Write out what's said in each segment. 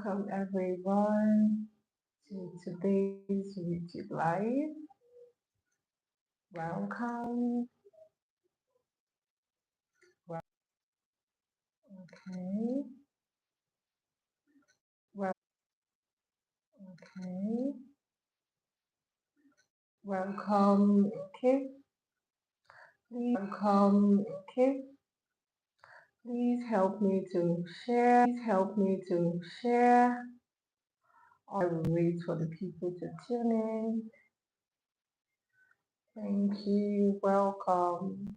Welcome everyone to today's YouTube live. Welcome. Okay. Well, okay. Welcome. Okay. Okay. Please help me to share. I will wait for the people to tune in. Thank you. Welcome.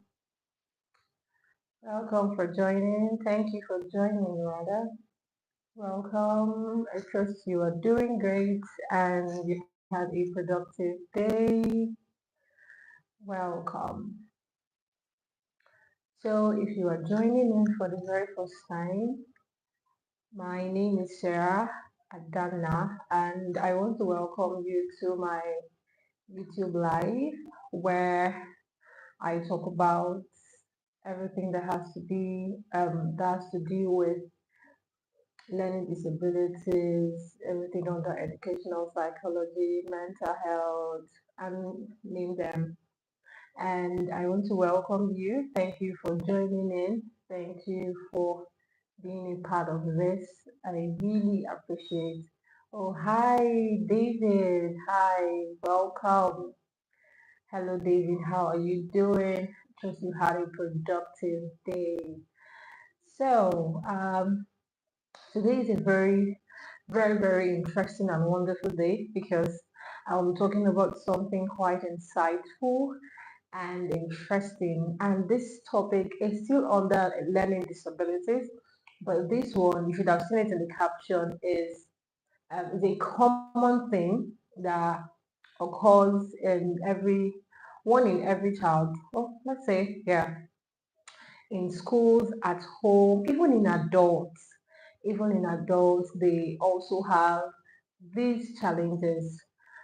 Welcome for joining. Thank you for joining, rather. Welcome. I trust you are doing great and you had a productive day. Welcome. So, if you are joining in for the very first time, my name is Sarah Adana, and I want to welcome you to my YouTube live where I talk about everything that has to do with learning disabilities, everything under educational psychology, mental health, and name them. And I want to welcome you. Thank you for joining in. Thank you for being a part of this. I really appreciate. Oh, hi, David. Hi, welcome. Hello, David. How are you doing? Trust you had a productive day. So, today is a very interesting and wonderful day because I'll be talking about something quite insightful and interesting. And this topic is still under learning disabilities, but this one, you should have seen it in the caption, is a common thing that occurs in every child. Well, let's say, yeah, in schools, at home, even in adults, they also have these challenges.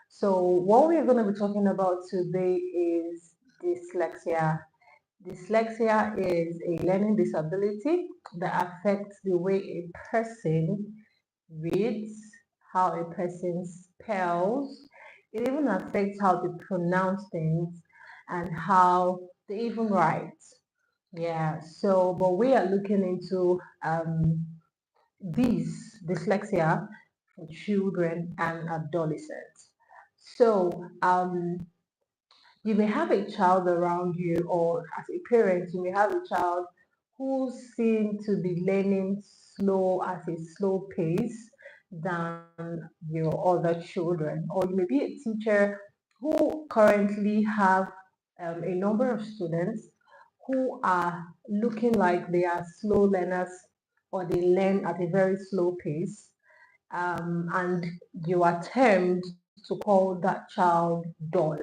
So what we're going to be talking about today is dyslexia. Dyslexia is a learning disability that affects the way a person reads, how a person spells. It even affects how they pronounce things and how they even write. Yeah, so but we are looking into this dyslexia for children and adolescents. So you may have a child around you, or as a parent, you may have a child who seems to be learning slow at a slow pace than your other children, or you may be a teacher who currently have a number of students who are looking like they are slow learners or they learn at a very slow pace, and you attempt to call that child dull.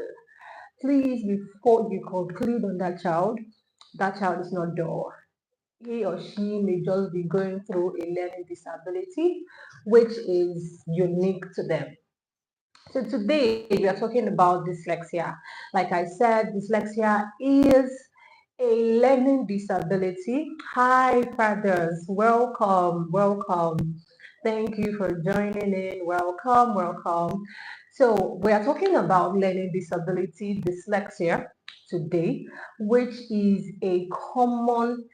Please, before you conclude on that child is not dull. He or she may just be going through a learning disability, which is unique to them. So today we are talking about dyslexia. Like I said, dyslexia is a learning disability. Hi, fathers. Welcome. Thank you for joining in. Welcome. So we are talking about learning disability, dyslexia today, which is a common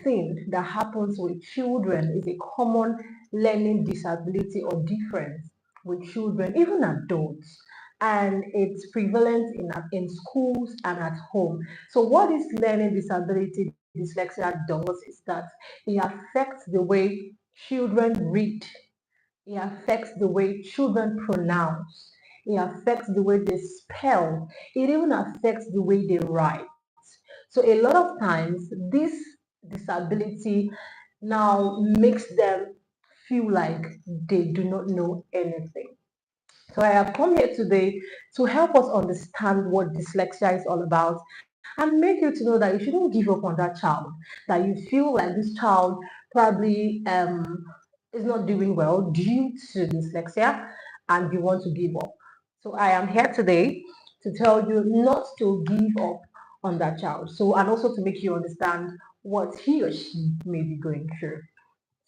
thing that happens with children, is a common learning disability or difference with children, even adults, and it's prevalent in schools and at home. So what this learning disability dyslexia does is that it affects the way children read, it affects the way children pronounce, it affects the way they spell, it even affects the way they write. So a lot of times this disability now makes them feel like they do not know anything. So I have come here today to help us understand what dyslexia is all about and make you to know that you shouldn't give up on that child, that you feel like this child probably is not doing well due to dyslexia and you want to give up. So I am here today to tell you not to give up on that child. So, and also to make you understand what he or she may be going through.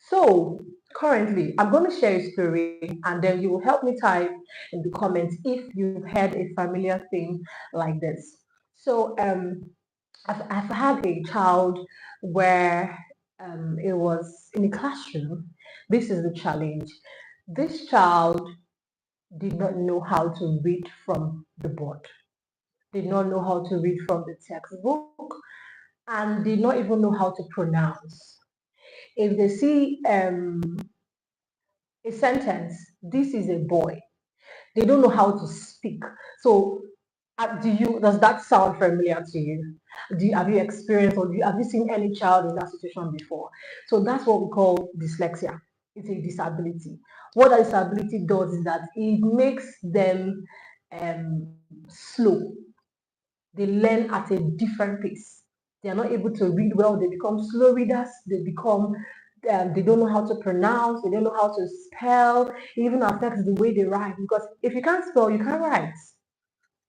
So currently, I'm going to share a story and then you will help me type in the comments if you've had a familiar thing like this. So I've had a child where it was in a classroom. This is the challenge. This child did not know how to read from the board, did not know how to read from the textbook, and did not even know how to pronounce. If they see a sentence, this is a boy, they don't know how to speak. So does that sound familiar to you? Have you experienced or have you seen any child in that situation before? So that's what we call dyslexia. It's a disability. What that disability does is that it makes them slow. They learn at a different pace. They are not able to read well. They become slow readers. They don't know how to pronounce. They don't know how to spell. It even affects the way they write, because if you can't spell, you can't write.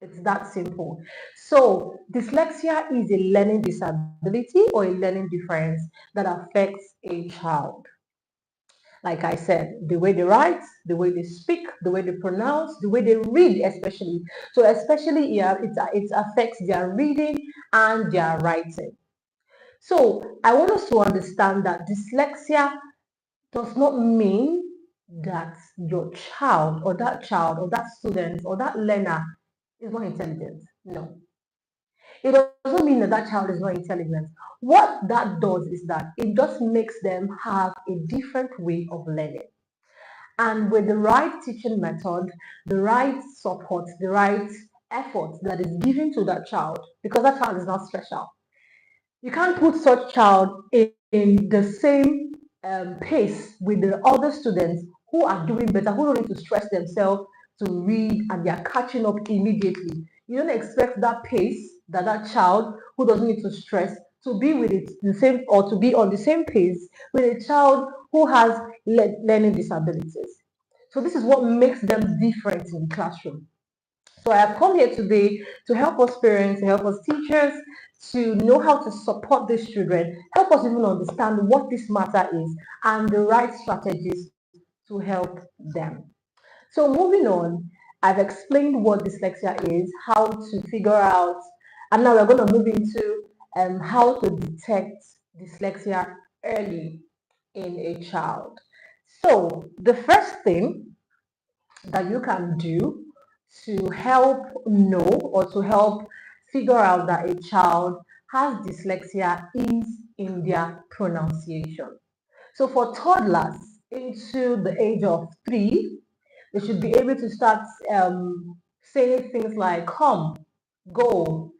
It's that simple. So dyslexia is a learning disability or a learning difference that affects a child. Like I said, the way they write, the way they speak, the way they pronounce, the way they read, especially. So especially, yeah, it affects their reading and their writing. So I want us to understand that dyslexia does not mean that your child or that student or that learner is not intelligent. No. It doesn't mean that that child is not intelligent. What that does is that it just makes them have a different way of learning. And with the right teaching method, the right support, the right effort that is given to that child, because that child is not special. You can't put such child in the same pace with the other students who are doing better, who don't need to stress themselves to read and they are catching up immediately. You don't expect that pace that child who doesn't need to stress to be with it the same or to be on the same pace with a child who has learning disabilities. So this is what makes them different in the classroom. So I have come here today to help us parents, to help us teachers, to know how to support these children, help us even understand what this matter is and the right strategies to help them. So moving on, I've explained what dyslexia is, how to figure out, and now we're going to move into how to detect dyslexia early in a child. So the first thing that you can do to help know or to help figure out that a child has dyslexia is in their pronunciation. So for toddlers into the age of 3, they should be able to start saying things like come, go,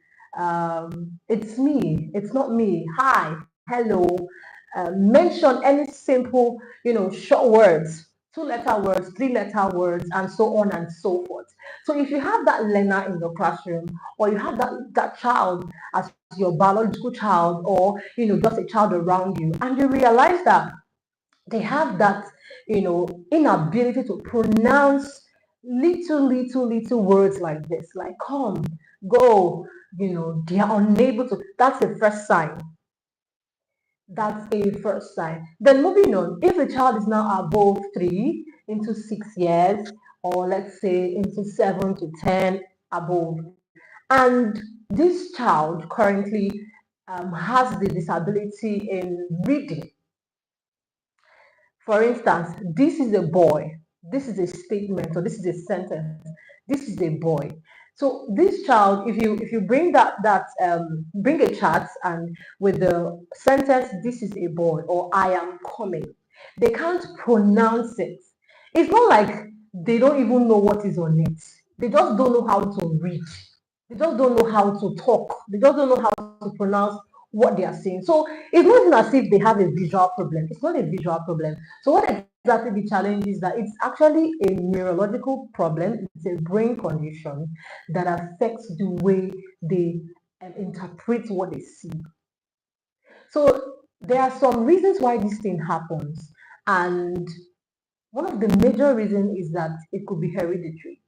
it's me, it's not me, hi, hello, mention any simple, short words, 2-letter words, 3-letter words, and so on and so forth. So if you have that learner in your classroom, or you have that child as your biological child, or just a child around you, and you realize that they have that inability to pronounce little words like this, like come, go, they are unable to. That's the first sign. That's a first sign. Then moving on, if the child is now above 3 into 6 years, or let's say into 7 to 10 above, and this child currently has the disability in reading. For instance, this is a boy. This is a statement or this is a sentence. This is a boy. So this child, if you bring bring a chart and with the sentence, this is a boy or I am coming, they can't pronounce it. It's not like they don't even know what is on it. They just don't know how to read. They just don't know how to talk. They just don't know how to pronounce what they are saying. So it's not even as if they have a visual problem. It's not a visual problem. So what exactly the challenge is that it's actually a neurological problem. It's a brain condition that affects the way they interpret what they see. So there are some reasons why this thing happens. And one of the major reasons is that it could be hereditary.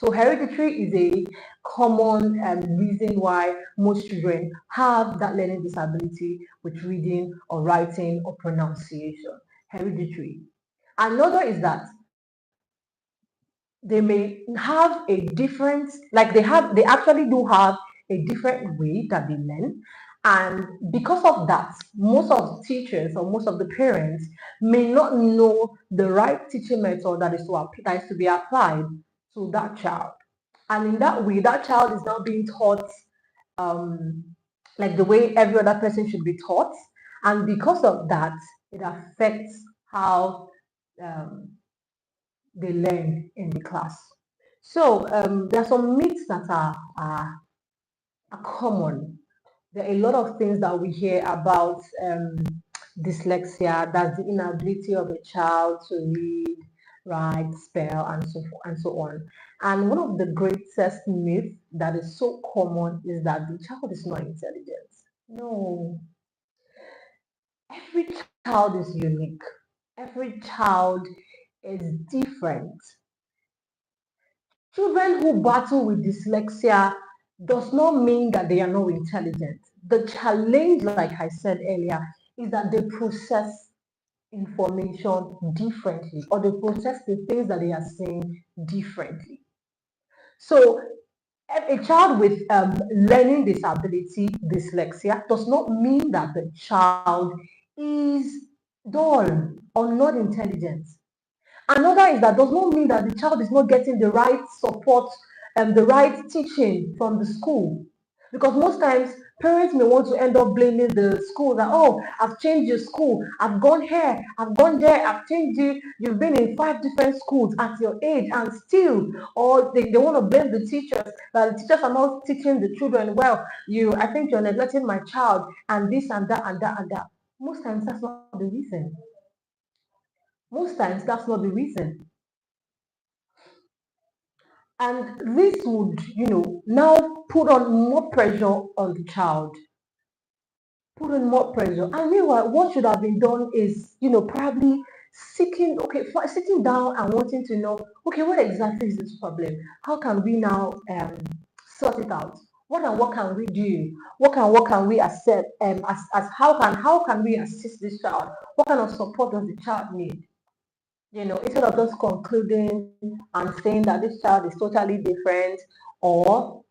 So hereditary is a common reason why most children have that learning disability with reading or writing or pronunciation. Hereditary. Another is that they may have a different, like they actually do have a different way that they learn. And because of that, most of the teachers or most of the parents may not know the right teaching method that is to be applied to that child. And in that way, that child is now being taught um, like the way every other person should be taught. And because of that, it affects how um, they learn in the class. So there are some myths that are common. There are a lot of things that we hear about dyslexia. That's the inability of a child to read, write, spell, and so on. And one of the greatest myths that is so common is that the child is not intelligent. No, every child is unique. Every child is different. Children who battle with dyslexia does not mean that they are not intelligent. The challenge, like I said earlier, is that they process information differently or they process the things that they are seeing differently. So, a child with learning disability, dyslexia, does not mean that the child is dull or not intelligent. Another is that does not mean that the child is not getting the right support and the right teaching from the school. Because most times parents may want to end up blaming the school that, oh, I've changed your school, I've gone here, I've gone there, I've changed you, you've been in 5 different schools at your age and still, or they want to blame the teachers, that the teachers are not teaching the children well. I think you're neglecting my child and this and that and that and that. Most times that's not the reason. Most times that's not the reason. And this would, now put on more pressure on the child, put on more pressure. And meanwhile, what should have been done is, probably sitting down and wanting to know, okay, what exactly is this problem? How can we now sort it out? What can we do? What can we accept? As how can we assist this child? What kind of support does the child need? Instead of just concluding and saying that this child is totally different, or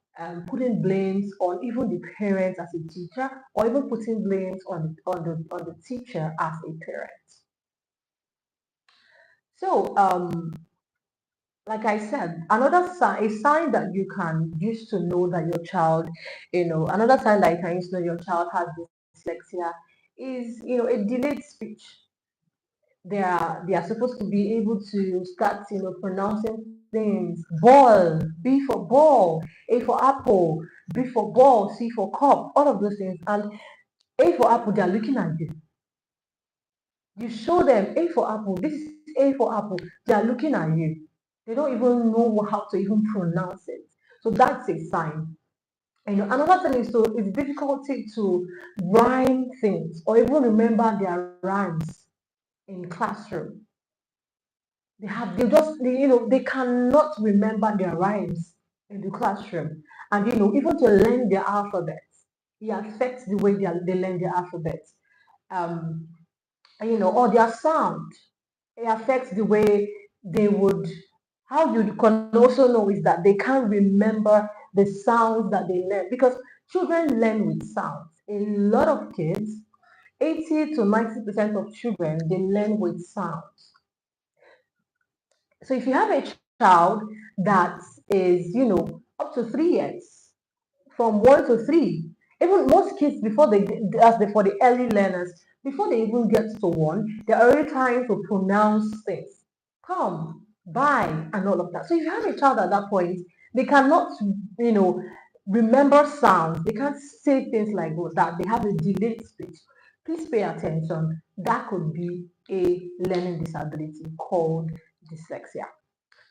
putting blames on even the parents as a teacher, or even putting blames on the teacher as a parent. So, like I said, another sign, a sign that you can use to know that your child, another sign that you can use to know your child has dyslexia is, a delayed speech. They are supposed to be able to start pronouncing things. Ball, B for ball, A for apple, B for ball, C for cup, all of those things. And A for apple, they're looking at you. You show them A for apple, this is A for apple, they're looking at you. They don't even know how to even pronounce it. So that's a sign. Another thing is, so it's difficulty to rhyme things or even remember their rhymes in classroom. They cannot remember their rhymes in the classroom. And even to learn their alphabets, it affects the way they learn their alphabets. Um, or their sound. It affects the way they would. How you can also know is that they can't remember the sounds that they learn, because children learn with sounds. A lot of kids, 80 to 90% of children, they learn with sounds. So if you have a child that is, up to 3 years, from 1 to 3, even most kids for the early learners, before they even get to 1, they're already trying to pronounce things. Come, bye, and all of that. So if you have a child at that point, they cannot, remember sounds. They can't say things like that. They have a delayed speech. Please pay attention. That could be a learning disability called dyslexia.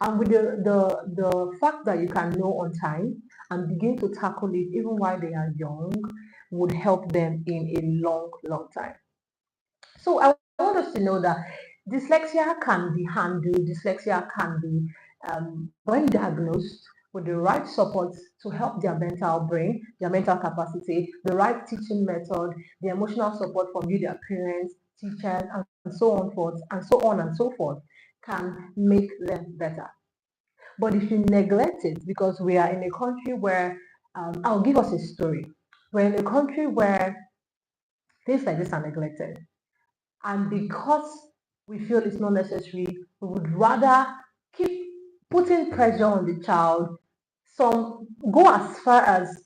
And with the fact that you can know on time and begin to tackle it even while they are young would help them in a long, long time. So I want us to know that dyslexia can be handled, dyslexia can be when diagnosed with the right support to help their mental brain, their mental capacity, the right teaching method, the emotional support from you, their parents, teachers, and so on forth, and so on and so forth, can make them better. But if you neglect it, because we are in a country where, I'll give us a story. We're in a country where things like this are neglected. And because we feel it's not necessary, we would rather keep putting pressure on the child. Some go as far as,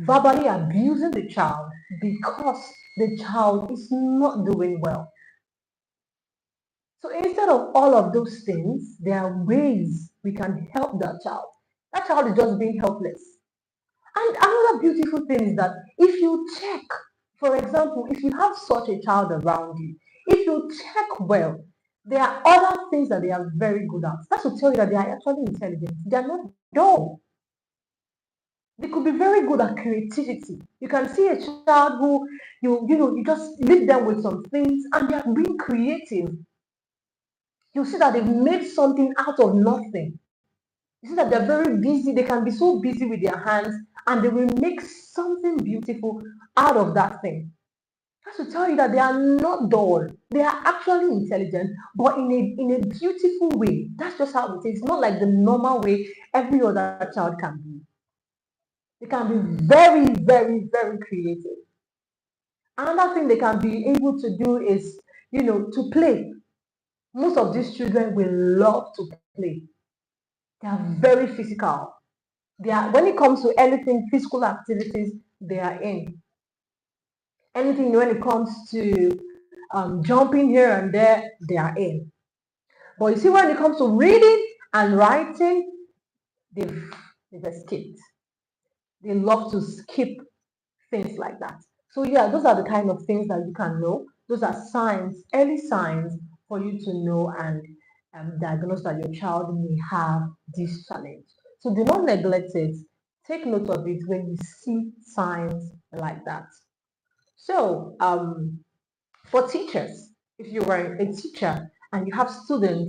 verbally abusing the child because the child is not doing well. So instead of all of those things, there are ways we can help that child. That child is just being helpless. And another beautiful thing is that if you check, for example, if you have such a child around you, if you check well, there are other things that they are very good at. That's to tell you that they are actually intelligent. They are not dull. They could be very good at creativity. You can see a child who you just leave them with some things and they are being creative. You see that they've made something out of nothing. You see that they're very busy. They can be so busy with their hands and they will make something beautiful out of that thing. That's to tell you that they are not dull. They are actually intelligent, but in a beautiful way. That's just how it is. It's not like the normal way every other child can be. They can be very, very, very creative. Another thing they can be able to do is, to play. Most of these children will love to play. They are very physical. They are, when it comes to anything physical activities, they are in. Anything when it comes to jumping here and there, they are in. But you see, when it comes to reading and writing, they've, they've escaped. They love to skip things like that. So yeah, those are the kind of things that you can know. Those are signs, early signs for you to know and diagnose that your child may have this challenge. So do not neglect it. Take note of it when you see signs like that. So for teachers, if you were a teacher and you have students